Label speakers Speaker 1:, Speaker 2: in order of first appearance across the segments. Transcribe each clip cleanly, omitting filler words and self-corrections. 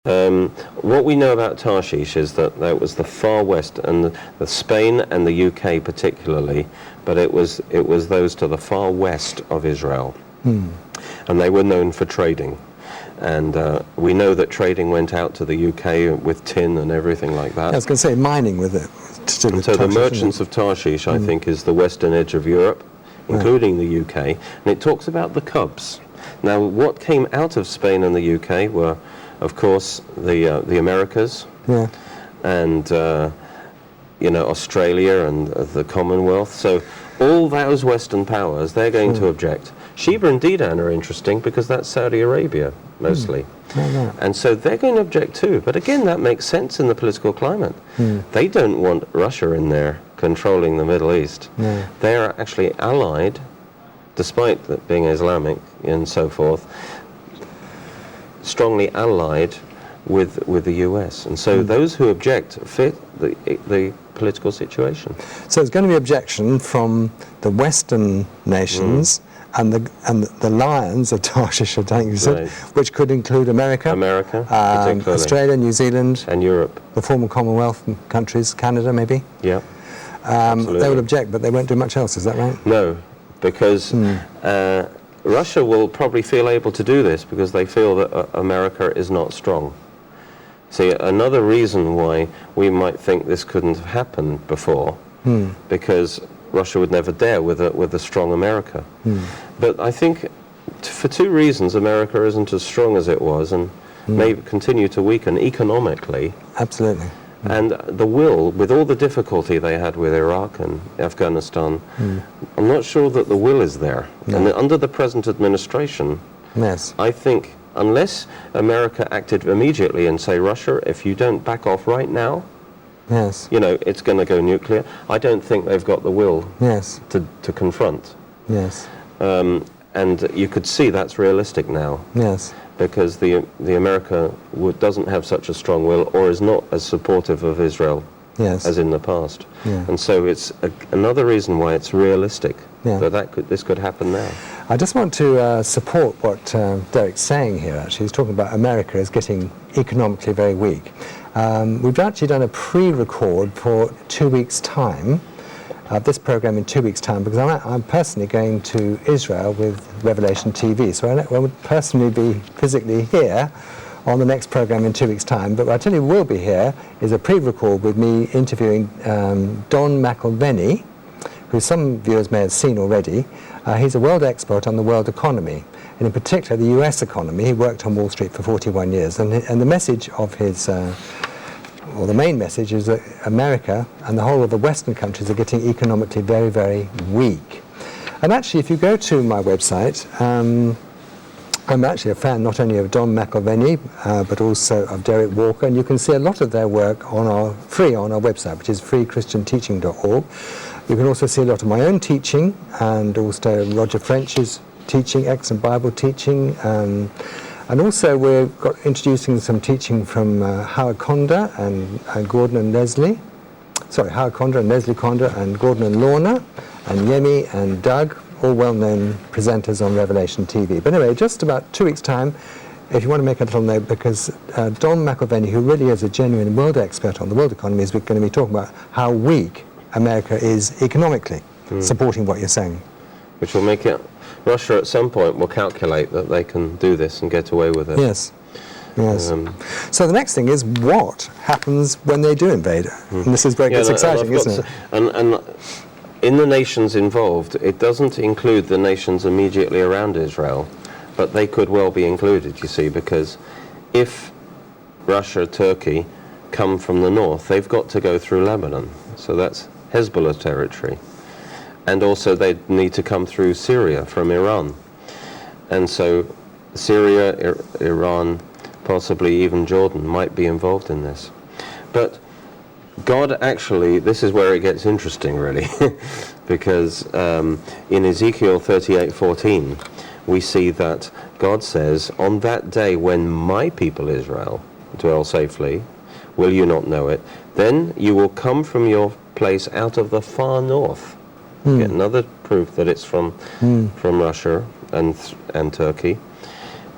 Speaker 1: What we know about Tarshish is that was the far west, and the Spain and the UK particularly, but it was those to the far west of Israel, and they were known for trading. And we know that trading went out to the UK with tin and everything like that.
Speaker 2: I was going to say mining with it.
Speaker 1: And so the merchants of Tarshish, I think, is the western edge of Europe, including the UK. And it talks about the cubs. Now, what came out of Spain and the UK were, of course, the Americas, and Australia and the Commonwealth. So all those Western powers, they're going to object. Sheba and Dedan are interesting because that's Saudi Arabia mostly, and so they're going to object too. But again, that makes sense in the political climate. They don't want Russia in there controlling the Middle East. They are actually allied, despite that being Islamic and so forth, strongly allied with the US, and so those who object fit the political situation.
Speaker 2: So there's going to be objection from the Western nations and the lions of Tarshish, I think you said, which could include America, Australia, New Zealand,
Speaker 1: and Europe,
Speaker 2: the former Commonwealth countries, Canada maybe.
Speaker 1: Yeah,
Speaker 2: they will object, but they won't do much else. Is that right?
Speaker 1: No, because Russia will probably feel able to do this because they feel that America is not strong. See, another reason why we might think this couldn't have happened before, because Russia would never dare with a strong America. But I think for two reasons America isn't as strong as it was and may continue to weaken economically.
Speaker 2: Absolutely.
Speaker 1: And the will, with all the difficulty they had with Iraq and Afghanistan, I'm not sure that the will is there. And under the present administration, I think unless America acted immediately and say, Russia, if you don't back off right now, it's going to go nuclear, I don't think they've got the will to confront. And you could see that's realistic now. Because the America doesn't have such a strong will, or is not as supportive of Israel as in the past. And so it's another reason why it's realistic that this could happen now.
Speaker 2: I just want to support what Derek's saying here, actually. He's talking about America is getting economically very weak. We've actually done a pre-record for 2 weeks' time, this program in 2 weeks' time, because I'm personally going to Israel with Revelation TV, so I would personally be physically here on the next program in 2 weeks' time. But what I tell you will be here is a pre-record with me interviewing Don McElveny, who some viewers may have seen already. He's a world expert on the world economy, and in particular the US economy. He worked on Wall Street for 41 years, and the message of his well, the main message is that America and the whole of the Western countries are getting economically very, very weak. And actually, if you go to my website, I'm actually a fan not only of Don McElveny, but also of Derek Walker, and you can see a lot of their work free on our website, which is freechristianteaching.org. You can also see a lot of my own teaching, and also Roger French's teaching, excellent Bible teaching. And also we're introducing some teaching from Howard Conda and Gordon and Leslie. Sorry, Howard Conda and Leslie Conda and Gordon and Lorna and Yemi and Doug, all well-known presenters on Revelation TV. But anyway, just about 2 weeks' time, if you want to make a little note, because Don McElveny, who really is a genuine world expert on the world economy, is going to be talking about how weak America is economically, supporting what you're saying.
Speaker 1: Which will make it... Russia at some point will calculate that they can do this and get away with it.
Speaker 2: Yes. So the next thing is what happens when they do invade? And this is where it gets exciting, isn't it?
Speaker 1: And in the nations involved, it doesn't include the nations immediately around Israel, but they could well be included, you see, because if Russia, Turkey come from the north, they've got to go through Lebanon. So that's Hezbollah territory. And also they'd need to come through Syria from Iran. And so Syria, Iran, possibly even Jordan might be involved in this. But God actually, this is where it gets interesting really, because in Ezekiel 38:14 we see that God says, on that day when my people Israel dwell safely, will you not know it? Then you will come from your place out of the far north. Get another proof that it's from Russia and Turkey.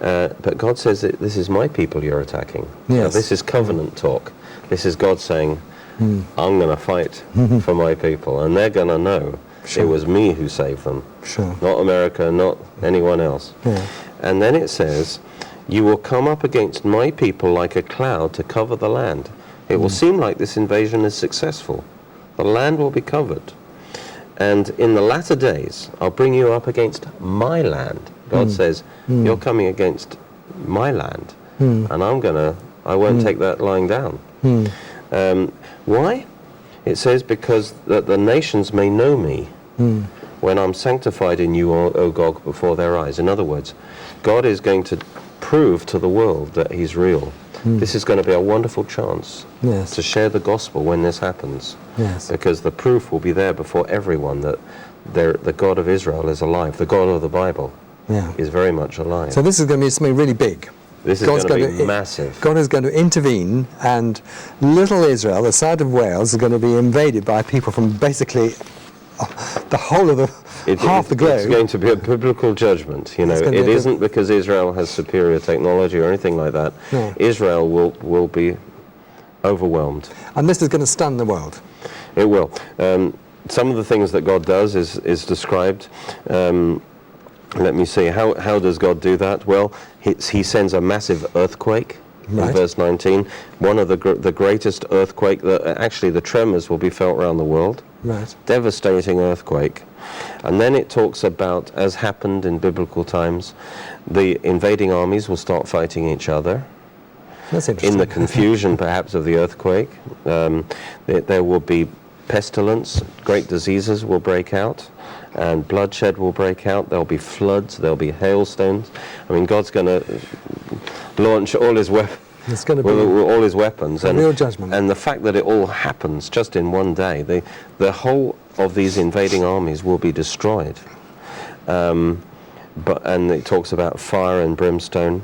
Speaker 1: But God says that this is my people you're attacking.
Speaker 2: Yes.
Speaker 1: Now, this is covenant talk. This is God saying, I'm going to fight for my people, and they're going to know it was me who saved them, not America, not anyone else.
Speaker 2: Yeah.
Speaker 1: And then it says, you will come up against my people like a cloud to cover the land. It will seem like this invasion is successful. The land will be covered. And in the latter days, I'll bring you up against my land. God says, you're coming against my land, and I won't take that lying down. Why? It says, because that the nations may know me when I'm sanctified in you, O Gog, before their eyes. In other words, God is going to prove to the world that he's real. This is going to be a wonderful chance to share the gospel when this happens. Because the proof will be there before everyone that the God of Israel is alive. The God of the Bible is very much alive.
Speaker 2: So this is going to be something really big.
Speaker 1: This is going to be massive.
Speaker 2: God is going to intervene, and little Israel, the side of Wales, is going to be invaded by people from basically the whole of half the globe.
Speaker 1: It's going to be a biblical judgment. You know, it isn't because Israel has superior technology or anything like that.
Speaker 2: No.
Speaker 1: Israel will be overwhelmed.
Speaker 2: And this is going to stun the world.
Speaker 1: It will. Some of the things that God does is described. Let me see. How does God do that? Well, he sends a massive earthquake.
Speaker 2: Right.
Speaker 1: In verse 19, one of the greatest earthquake that actually the tremors will be felt around the world.
Speaker 2: Right.
Speaker 1: Devastating earthquake. And then it talks about, as happened in biblical times, the invading armies will start fighting each other.
Speaker 2: That's interesting.
Speaker 1: In the confusion, perhaps, of the earthquake, there will be pestilence, great diseases will break out, and bloodshed will break out. There'll be floods, there'll be hailstones. I mean, God's going to launch all his weapons.
Speaker 2: It's going to be
Speaker 1: all his weapons,
Speaker 2: and real judgment.
Speaker 1: And the fact that it all happens just in one day, the whole of these invading armies will be destroyed. And it talks about fire and brimstone,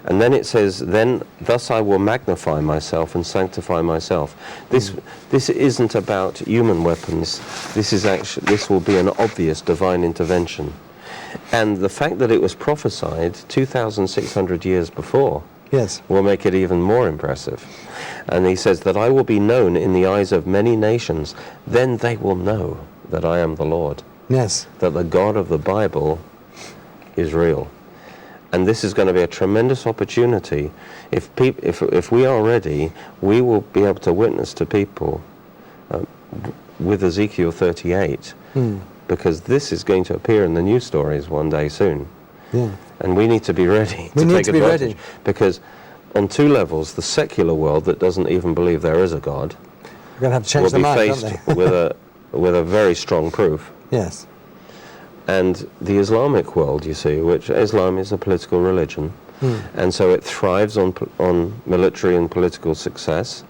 Speaker 1: and then it says, "Then thus I will magnify myself and sanctify myself." This isn't about human weapons. This will be an obvious divine intervention, and the fact that it was prophesied 2,600 years before.
Speaker 2: Yes.
Speaker 1: Will make it even more impressive. And he says that I will be known in the eyes of many nations. Then they will know that I am the Lord.
Speaker 2: Yes.
Speaker 1: That the God of the Bible is real. And this is going to be a tremendous opportunity. If we are ready, we will be able to witness to people with Ezekiel 38. Because this is going to appear in the news stories one day soon.
Speaker 2: Yeah.
Speaker 1: And we need to be ready
Speaker 2: We
Speaker 1: to
Speaker 2: need
Speaker 1: take
Speaker 2: to be
Speaker 1: advantage.
Speaker 2: ready.
Speaker 1: Because on two levels, the secular world that doesn't even believe there is a God
Speaker 2: We're going to have to change
Speaker 1: will
Speaker 2: their
Speaker 1: be
Speaker 2: mind,
Speaker 1: faced
Speaker 2: aren't they?
Speaker 1: with a very strong proof.
Speaker 2: Yes.
Speaker 1: And the Islamic world, you see, which Islam is a political religion, and so it thrives on military and political success,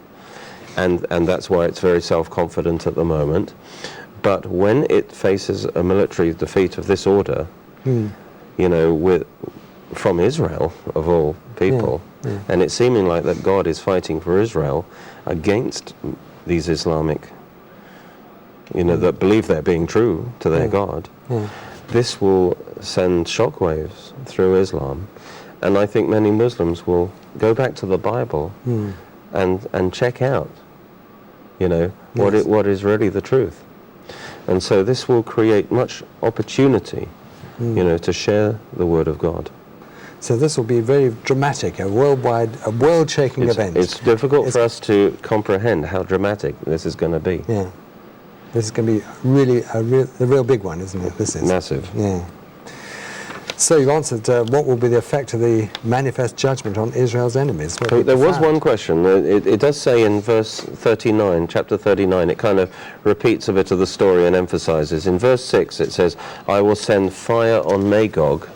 Speaker 1: and that's why it's very self-confident at the moment. But when it faces a military defeat of this order, you know, from Israel, of all people, and it's seeming like that God is fighting for Israel against these Islamic, you know, that believe they're being true to their God. This will send shockwaves through Islam, and I think many Muslims will go back to the Bible and check out, you know, what is really the truth. And so this will create much opportunity, you know, to share the word of God.
Speaker 2: So this will be very dramatic, a world-shaking event.
Speaker 1: It's difficult for us to comprehend how dramatic this is going to be.
Speaker 2: Yeah. This is going to be really a real big one, isn't it? This is
Speaker 1: massive.
Speaker 2: Yeah. So you've answered what will be the effect of the manifest judgment on Israel's enemies.
Speaker 1: There was one question. It does say in verse 39, chapter 39, it kind of repeats a bit of the story and emphasizes. In verse 6 it says, I will send fire on Magog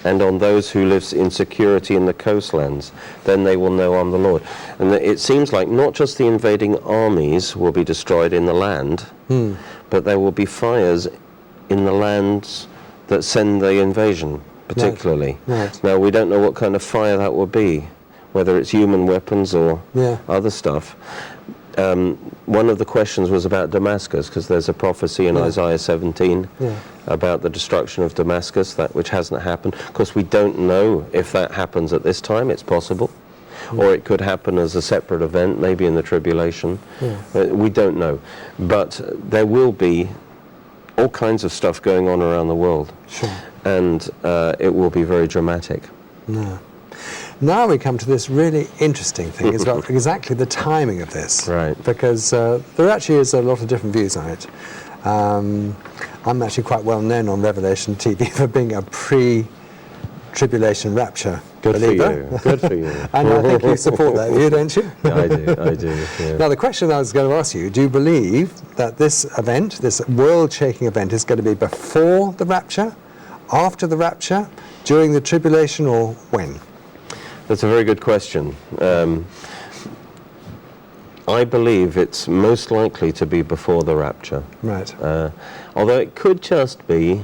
Speaker 1: and on those who live in security in the coastlands. Then they will know I'm the Lord. And it seems like not just the invading armies will be destroyed in the land, but there will be fires in the lands that send the invasion, particularly.
Speaker 2: Right.
Speaker 1: Now, we don't know what kind of fire that will be, whether it's human weapons or other stuff. one of the questions was about Damascus, because there's a prophecy in Isaiah 17 about the destruction of Damascus, that which hasn't happened. Of course, we don't know if that happens at this time. It's possible. Or it could happen as a separate event, maybe in the tribulation. We don't know. But there will be all kinds of stuff going on around the world.
Speaker 2: Sure.
Speaker 1: And it will be very dramatic.
Speaker 2: Yeah. Now we come to this really interesting thing, is about exactly the timing of this.
Speaker 1: Right.
Speaker 2: Because there actually is a lot of different views on it. I'm actually quite well known on Revelation TV for being a pre-tribulation rapture believer.
Speaker 1: Good for you.
Speaker 2: And I think you support that view, don't you?
Speaker 1: Yeah, I do. Yeah.
Speaker 2: Now the question I was going to ask you, do you believe that this event, this world-shaking event, is going to be before the rapture, after the rapture, during the tribulation, or when?
Speaker 1: That's a very good question. I believe it's most likely to be before the rapture.
Speaker 2: Right.
Speaker 1: Although it could just be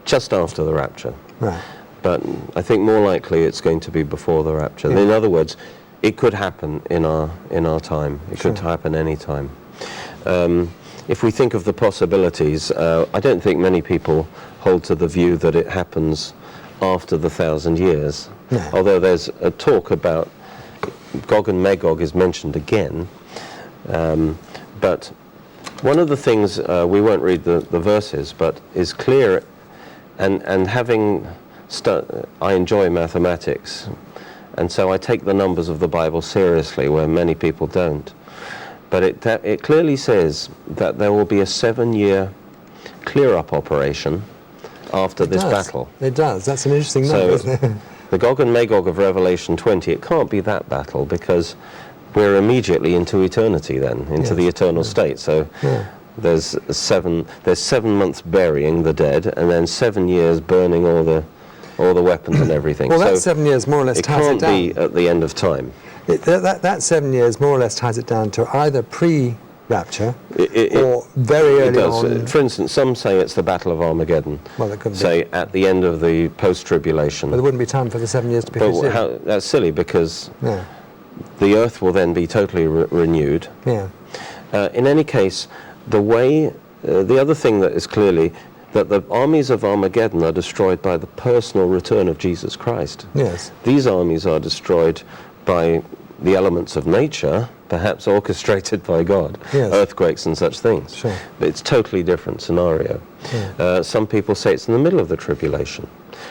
Speaker 1: just after the rapture.
Speaker 2: Right.
Speaker 1: But I think more likely it's going to be before the rapture. In other words, it could happen in our time. It could happen any time. If we think of the possibilities, I don't think many people hold to the view that it happens after the 1,000 years.
Speaker 2: No.
Speaker 1: Although there's a talk about Gog and Magog is mentioned again. But one of the things, we won't read the verses, but is clear, and having I enjoy mathematics, and so I take the numbers of the Bible seriously, where many people don't. But it clearly says that there will be a 7-year clear-up operation after this battle.
Speaker 2: It does. That's an interesting number, isn't it?
Speaker 1: The Gog and Magog of Revelation 20, it can't be that battle, because we're immediately into eternity then, into the eternal state. So there's 7 months burying the dead, and then 7 years burning all the weapons and everything.
Speaker 2: Well, that 7 years more or less ties it down.
Speaker 1: It can't be at the end of time.
Speaker 2: That 7 years more or less ties it down to either pre-rapture or very early on.
Speaker 1: For instance, some say it's the Battle of Armageddon.
Speaker 2: Well, it could
Speaker 1: say at the end of the post-tribulation.
Speaker 2: But there wouldn't be time for the 7 years to be finished.
Speaker 1: That's silly, because the earth will then be totally renewed.
Speaker 2: Yeah.
Speaker 1: In any case, the other thing that is clearly that the armies of Armageddon are destroyed by the personal return of Jesus Christ.
Speaker 2: Yes.
Speaker 1: These armies are destroyed by the elements of nature, perhaps orchestrated by God, earthquakes and such things.
Speaker 2: Sure.
Speaker 1: But it's a totally different scenario. Yeah. Some people say it's in the middle of the tribulation.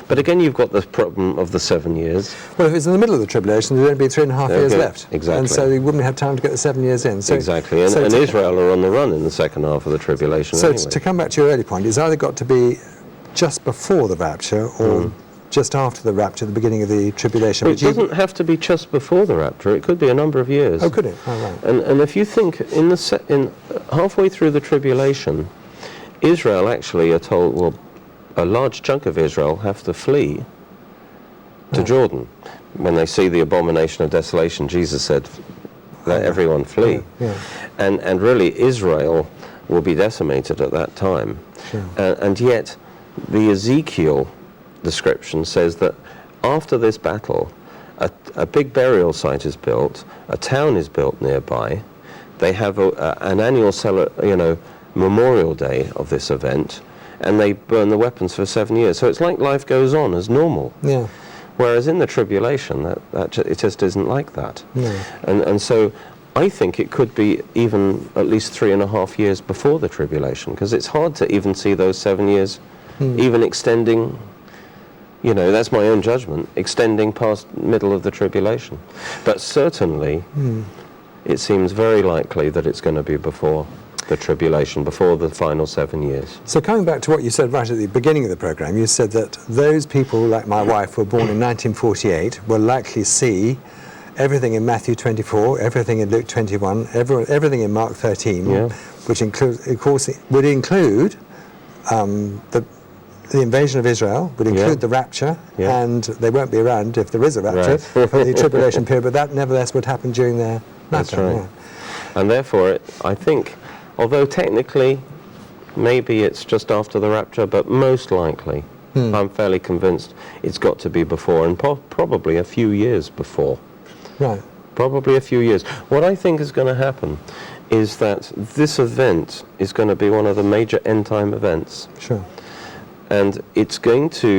Speaker 1: But again, you've got the problem of the 7 years.
Speaker 2: Well, if it's in the middle of the tribulation, there'd only be 3.5 years left.
Speaker 1: Exactly.
Speaker 2: And so you wouldn't have time to get the 7 years in. So,
Speaker 1: exactly. And Israel are on the run in the second half of the tribulation.
Speaker 2: So
Speaker 1: anyway.
Speaker 2: To come back to your early point, it's either got to be just before the rapture or just after the rapture, the beginning of the tribulation.
Speaker 1: Well, it doesn't have to be just before the rapture. It could be a number of years.
Speaker 2: Oh, could it? Oh, right.
Speaker 1: And if you think in halfway through the tribulation, Israel actually are told, well, a large chunk of Israel have to flee to Jordan. When they see the abomination of desolation, Jesus said, let everyone flee. And really, Israel will be decimated at that time.
Speaker 2: Sure.
Speaker 1: And yet, the Ezekiel description says that after this battle, a big burial site is built, a town is built nearby, they have an annual memorial day of this event, and they burn the weapons for 7 years. So it's like life goes on as normal.
Speaker 2: Yeah.
Speaker 1: Whereas in the tribulation, it just isn't like that.
Speaker 2: No.
Speaker 1: And so I think it could be even at least 3.5 years before the tribulation, because it's hard to even see those 7 years even extending. That's my own judgment, extending past middle of the tribulation. But certainly, it seems very likely that it's going to be before the tribulation, before the final 7 years.
Speaker 2: So coming back to what you said right at the beginning of the program, you said that those people, like my wife, who were born in 1948, will likely see everything in Matthew 24, everything in Luke 21, everything in Mark 13, which includes, of course, would include the invasion of Israel, would include the rapture, and they won't be around if there is a rapture for the tribulation period, but that nevertheless would happen during their lifetime.
Speaker 1: That's right. And therefore, I think, although technically maybe it's just after the rapture, but most likely, I'm fairly convinced it's got to be before, and probably a few years before.
Speaker 2: Right.
Speaker 1: probably a few years. What I think is going to happen is that this event is going to be one of the major end time events.
Speaker 2: Sure.
Speaker 1: And it's going to